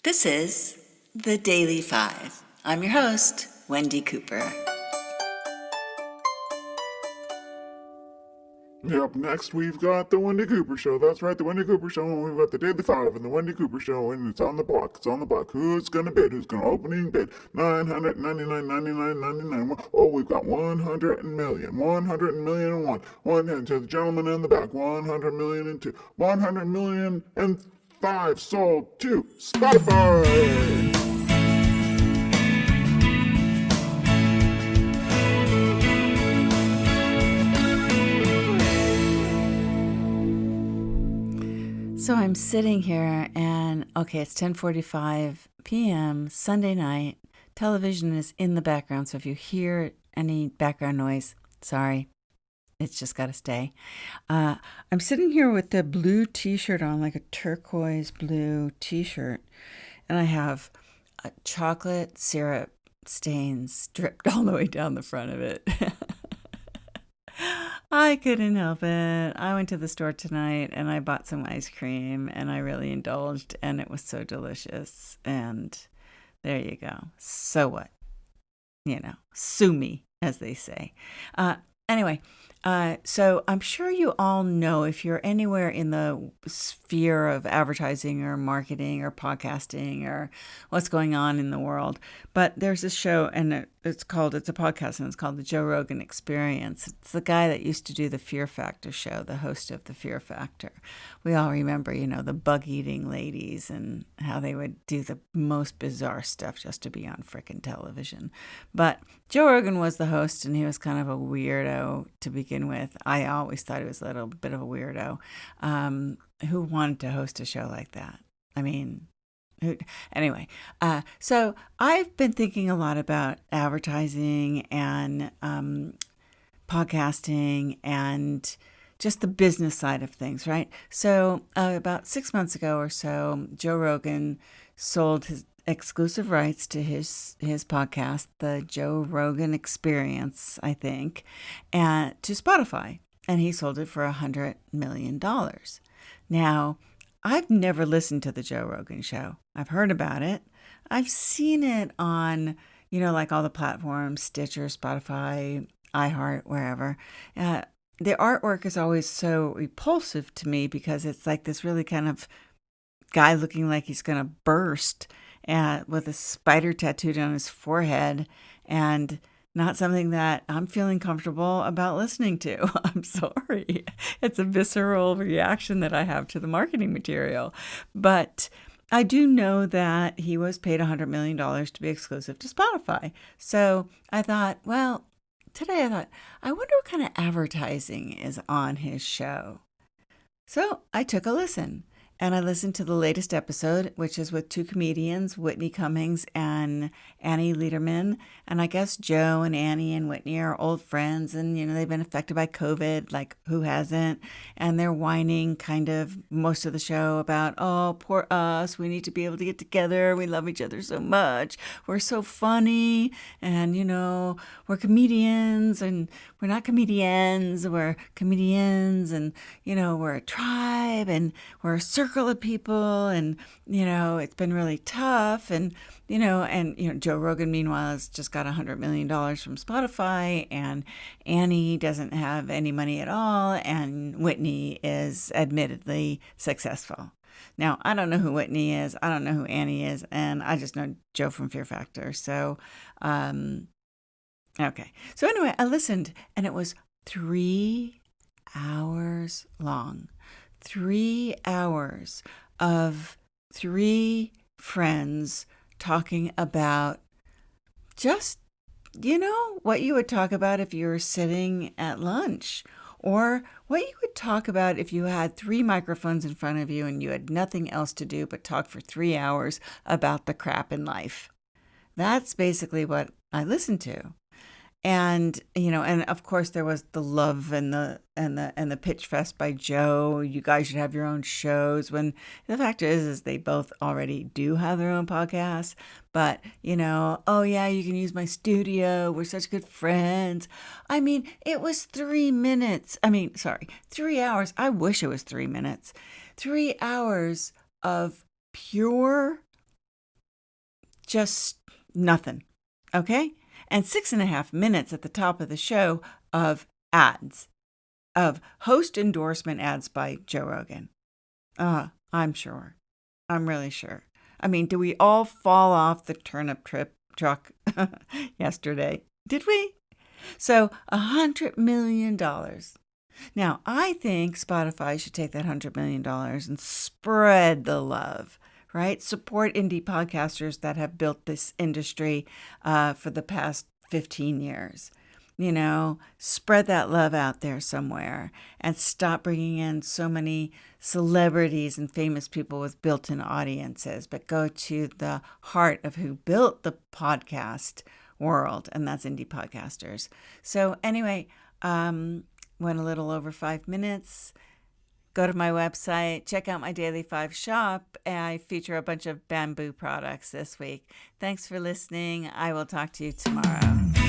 This is The Daily Five. I'm your host, Wendy Cooper. Up next, we've got the Wendy Cooper Show. That's right, the Wendy Cooper Show. And we've got the Daily Five and the Wendy Cooper Show, and it's on the block. It's on the block. Who's gonna bid? Who's gonna opening bid? 999.99.99. Oh, we've got 100 million. 100 million and one. One hand to the gentleman in the back. 100 million and two. 100 million and five sold to Spotify. So I'm sitting here and, it's 10:45 p.m., Sunday night. Television is in the background, so if you hear any background noise, sorry, it's just got to stay. I'm sitting here with the blue t-shirt on, like a turquoise blue t-shirt, and I have chocolate syrup stains dripped all the way down the front of it. I couldn't help it. I went to the store tonight and I bought some ice cream and I really indulged and it was so delicious. And there you go. So what? Sue me, as they say. Anyway, so I'm sure you all know, if you're anywhere in the sphere of advertising or marketing or podcasting or what's going on in the world, but there's this show and it's a podcast, and it's called the Joe Rogan Experience. It's the guy that used to do the Fear Factor show, the host of the Fear Factor. We all remember, the bug-eating ladies and how they would do the most bizarre stuff just to be on frickin' television. But Joe Rogan was the host, and he was kind of a weirdo to begin with. I always thought he was a little bit of a weirdo. Who wanted to host a show like that? I mean, anyway, so I've been thinking a lot about advertising and podcasting and just the business side of things, right? So about 6 months ago or so, Joe Rogan sold his exclusive rights to his podcast, the Joe Rogan Experience, I think, and to Spotify, and he sold it for $100 million. Now, I've never listened to the Joe Rogan show. I've heard about it. I've seen it on, like all the platforms, Stitcher, Spotify, iHeart, wherever. The artwork is always so repulsive to me because it's like this really kind of guy looking like he's going to burst with a spider tattooed on his forehead, and not something that I'm feeling comfortable about listening to. I'm sorry. It's a visceral reaction that I have to the marketing material. But I do know that he was paid $100 million to be exclusive to Spotify. So I thought, I wonder what kind of advertising is on his show. So I took a listen. And I listened to the latest episode, which is with two comedians, Whitney Cummings and Annie Lederman. And I guess Joe and Annie and Whitney are old friends, and, they've been affected by COVID, like who hasn't? And they're whining kind of most of the show about, oh, poor us. We need to be able to get together. We love each other so much. We're so funny. And, we're comedians, and we're not comedians. We're comedians, and, we're a tribe, and we're a circle of people, and it's been really tough, and Joe Rogan meanwhile has just got $100 million from Spotify, and Annie doesn't have any money at all, and Whitney is admittedly successful. Now, I don't know who Whitney is, I don't know who Annie is, and I just know Joe from Fear Factor. So okay, so anyway, I listened, and it was 3 hours long. 3 hours of three friends talking about just, what you would talk about if you were sitting at lunch, or what you would talk about if you had 3 microphones in front of you and you had nothing else to do but talk for 3 hours about the crap in life. That's basically what I listened to. And, and of course there was the love and the pitch fest by Joe. You guys should have your own shows, when the fact is they both already do have their own podcasts. But, oh yeah, you can use my studio. We're such good friends. I mean, it was 3 minutes. 3 hours. I wish it was 3 minutes. 3 hours of pure just nothing. Okay? And 6.5 minutes at the top of the show of ads, of host endorsement ads by Joe Rogan. I'm sure. I'm really sure. I mean, do we all fall off the turnip truck yesterday? Did we? So $100 million. Now, I think Spotify should take that $100 million and spread the love, right? Support indie podcasters that have built this industry for the past 15 years. Spread that love out there somewhere and stop bringing in so many celebrities and famous people with built-in audiences, but go to the heart of who built the podcast world, and that's indie podcasters. So anyway, went a little over 5 minutes. Go to my website, check out my Daily 5 shop. I feature a bunch of bamboo products this week. Thanks for listening. I will talk to you tomorrow.